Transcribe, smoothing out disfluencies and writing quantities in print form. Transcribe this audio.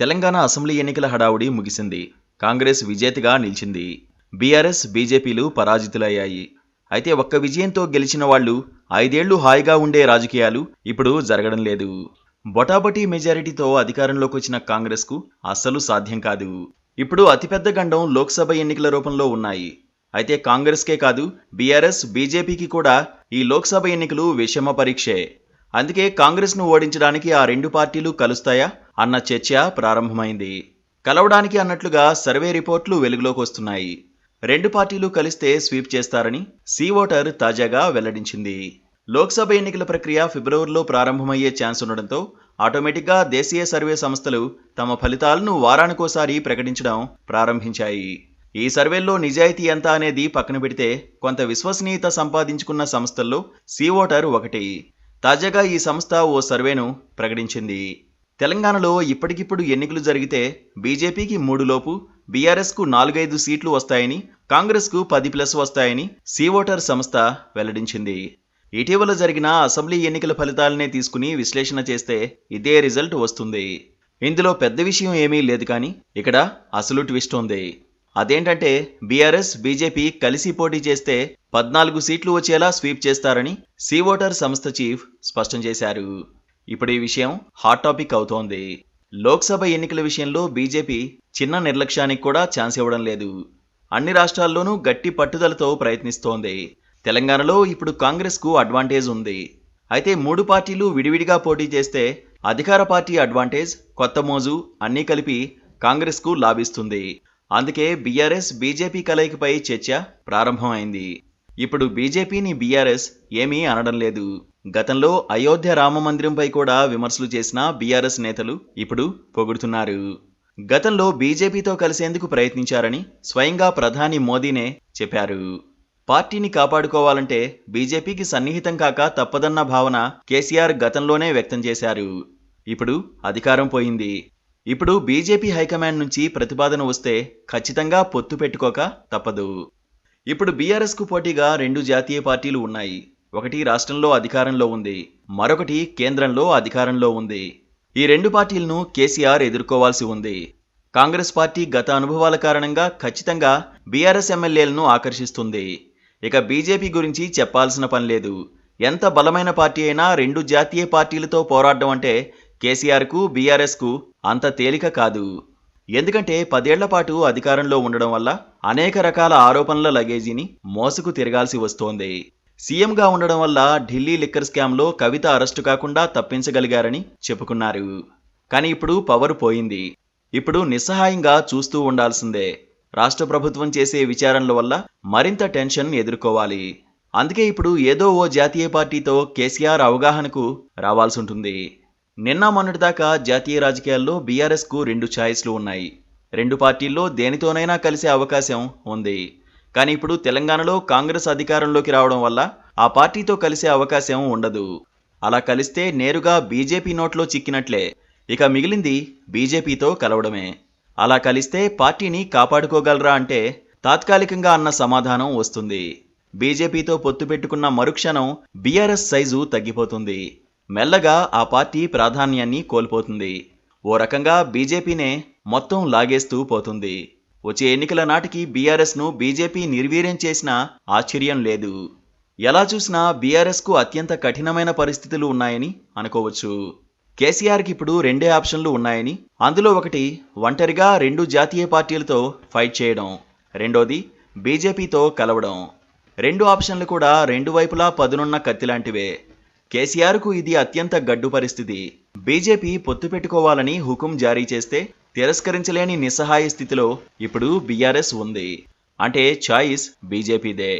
Telangana assembly ఎన్నికల హడావుడి ముగిసింది. కాంగ్రెస్ విజేతగా నిలిచింది. బీఆర్ఎస్, బీజేపీలు పరాజితులయ్యాయి. అయితే ఒక్క విజయంతో గెలిచిన వాళ్లు 5 ఏళ్లు హాయిగా ఉండే రాజకీయాలు ఇప్పుడు జరగడం లేదు. బొటాబొటీ మెజారిటీతో అధికారంలోకి వచ్చిన కాంగ్రెస్కు అస్సలు సాధ్యం కాదు. ఇప్పుడు అతిపెద్ద గండం లోక్సభ ఎన్నికల రూపంలో ఉన్నాయి. అయితే కాంగ్రెస్కే కాదు, బీఆర్ఎస్, బీజేపీకి కూడా ఈ లోక్సభ ఎన్నికలు విషమ పరీక్షే. అందుకే కాంగ్రెస్ను ఓడించడానికి ఆ రెండు పార్టీలు కలుస్తాయా అన్న చర్చ ప్రారంభమైంది. కలవడానికి అన్నట్లుగా సర్వే రిపోర్ట్లు వెలుగులోకి వస్తున్నాయి. రెండు పార్టీలు కలిస్తే స్వీప్ చేస్తారని సీ ఓటర్ తాజాగా వెల్లడించింది. లోక్సభ ఎన్నికల ప్రక్రియ ఫిబ్రవరిలో ప్రారంభమయ్యే ఛాన్స్ ఉండడంతో ఆటోమేటిక్గా దేశీయ సర్వే సంస్థలు తమ ఫలితాలను వారానికోసారి ప్రకటించడం ప్రారంభించాయి. ఈ సర్వేల్లో నిజాయితీ ఎంత అనేది పక్కన పెడితే కొంత విశ్వసనీయత సంపాదించుకున్న సంస్థల్లో సీ ఓటర్ ఒకటి. తాజాగా ఈ సంస్థ ఓ సర్వేను ప్రకటించింది. తెలంగాణలో ఇప్పటికిప్పుడు ఎన్నికలు జరిగితే బీజేపీకి 3 లోపు, బీఆర్ఎస్కు 4-5 సీట్లు వస్తాయని, కాంగ్రెస్కు 10+ వస్తాయని సీ ఓటర్ సంస్థ వెల్లడించింది. ఇటీవల జరిగిన అసెంబ్లీ ఎన్నికల ఫలితాలనే తీసుకుని విశ్లేషణ చేస్తే ఇదే రిజల్ట్ వస్తుంది. ఇందులో పెద్ద విషయం ఏమీ లేదు, కానీ ఇక్కడ అసలు ట్విస్ట్ ఉంది. అదేంటంటే బీఆర్ఎస్, బీజేపీ కలిసి పోటీ చేస్తే 14 సీట్లు వచ్చేలా స్వీప్ చేస్తారని సీ ఓటర్ సంస్థ చీఫ్ స్పష్టం చేశారు. ఇప్పుడు ఈ విషయం హాట్ టాపిక్ అవుతోంది. లోక్సభ ఎన్నికల విషయంలో బీజేపీ చిన్న నిర్లక్ష్యానికి కూడా ఛాన్స్ ఇవ్వడం లేదు. అన్ని రాష్ట్రాల్లోనూ గట్టి పట్టుదలతో ప్రయత్నిస్తోంది. తెలంగాణలో ఇప్పుడు కాంగ్రెస్కు అడ్వాంటేజ్ ఉంది. అయితే 3 పార్టీలు విడివిడిగా పోటీ చేస్తే అధికార పార్టీ అడ్వాంటేజ్, కొత్త మోజు అన్నీ కలిపి కాంగ్రెస్కు లాభిస్తుంది. అందుకే బీఆర్ఎస్, బీజేపీ కలయికపై చర్చ ప్రారంభమైంది. ఇప్పుడు బీజేపీని బీఆర్ఎస్ ఏమీ అనడం లేదు. గతంలో అయోధ్య రామ మందిరంపై కూడా విమర్శలు చేసిన బీఆర్ఎస్ నేతలు ఇప్పుడు పొగుడుతున్నారు. గతంలో బీజేపీతో కలిసేందుకు ప్రయత్నించారని స్వయంగా ప్రధాని మోదీనే చెప్పారు. పార్టీని కాపాడుకోవాలంటే బీజేపీకి సన్నిహితం కాక తప్పదన్న భావన కేసీఆర్ గతంలోనే వ్యక్తం చేశారు. ఇప్పుడు అధికారం పోయింది. ఇప్పుడు బీజేపీ హైకమాండ్ నుంచి ప్రతిపాదన వస్తే ఖచ్చితంగా పొత్తు పెట్టుకోక తప్పదు. ఇప్పుడు బీఆర్ఎస్కు పోటీగా 2 జాతీయ పార్టీలు ఉన్నాయి. ఒకటి రాష్ట్రంలో అధికారంలో ఉంది, మరొకటి కేంద్రంలో అధికారంలో ఉంది. ఈ 2 పార్టీలను కేసీఆర్ ఎదుర్కోవాల్సి ఉంది. కాంగ్రెస్ పార్టీ గత అనుభవాల కారణంగా ఖచ్చితంగా బీఆర్ఎస్ ఎమ్మెల్యేలను ఆకర్షిస్తుంది. ఇక బీజేపీ గురించి చెప్పాల్సిన పనిలేదు. ఎంత బలమైన పార్టీ అయినా 2 జాతీయ పార్టీలతో పోరాడడం అంటే కేసీఆర్కు, బీఆర్ఎస్కు అంత తేలిక కాదు. ఎందుకంటే 10 ఏళ్ల పాటు అధికారంలో ఉండడం వల్ల అనేక రకాల ఆరోపణల లగేజీని మోసుకు తిరగాల్సి వస్తోంది. సీఎంగా ఉండడం వల్ల ఢిల్లీ లిక్కర్ స్కామ్లో కవిత అరెస్టు కాకుండా తప్పించగలిగారని చెప్పుకున్నారు. కానీ ఇప్పుడు పవర్ పోయింది. ఇప్పుడు నిస్సహాయంగా చూస్తూ ఉండాల్సిందే. రాష్ట్ర ప్రభుత్వం చేసే విచారణల వల్ల మరింత టెన్షన్ ఎదుర్కోవాలి. అందుకే ఇప్పుడు ఏదో ఓ జాతీయ పార్టీతో కేసీఆర్ అవగాహనకు రావాల్సుంటుంది. నిన్న మొన్నటిదాకా జాతీయ రాజకీయాల్లో బీఆర్ఎస్కు 2 ఛాయిస్లు ఉన్నాయి. 2 పార్టీల్లో దేనితోనైనా కలిసే అవకాశం ఉంది. కానీ ఇప్పుడు తెలంగాణలో కాంగ్రెస్ అధికారంలోకి రావడం వల్ల ఆ పార్టీతో కలిసే అవకాశం ఉండదు. అలా కలిస్తే నేరుగా బీజేపీ నోట్లో చిక్కినట్లే. ఇక మిగిలింది బీజేపీతో కలవడమే. అలా కలిస్తే పార్టీని కాపాడుకోగలరా అంటే తాత్కాలికంగా అన్న సమాధానం వస్తుంది. బీజేపీతో పొత్తు పెట్టుకున్న మరుక్షణం బీఆర్ఎస్ సైజు తగ్గిపోతుంది. మెల్లగా ఆ పార్టీ ప్రాధాన్యాన్ని కోల్పోతుంది. ఓ రకంగా బీజేపీనే మొత్తం లాగేస్తూ పోతుంది. వచ్చే ఎన్నికల నాటికి బీఆర్ఎస్ను బీజేపీ నిర్వీర్యం చేసినా ఆశ్చర్యం లేదు. ఎలా చూసినా బీఆర్ఎస్కు అత్యంత కఠినమైన పరిస్థితులు ఉన్నాయని అనుకోవచ్చు. కేసీఆర్కి ఇప్పుడు 2 ఆప్షన్లు ఉన్నాయని, అందులో ఒకటి ఒంటరిగా 2 జాతీయ పార్టీలతో ఫైట్ చేయడం, రెండోది బీజేపీతో కలవడం. 2 ఆప్షన్లు కూడా 2 వైపులా పదునున్న కత్తిలాంటివే. కేసీఆర్కు ఇది అత్యంత గడ్డు పరిస్థితి. బీజేపీ పొత్తు పెట్టుకోవాలని హుకుం జారీ చేస్తే తిరస్కరించలేని నిస్సహాయ స్థితిలో ఇప్పుడు బీఆర్ఎస్ ఉంది. అంటే ఛాయిస్ బీజేపీదే.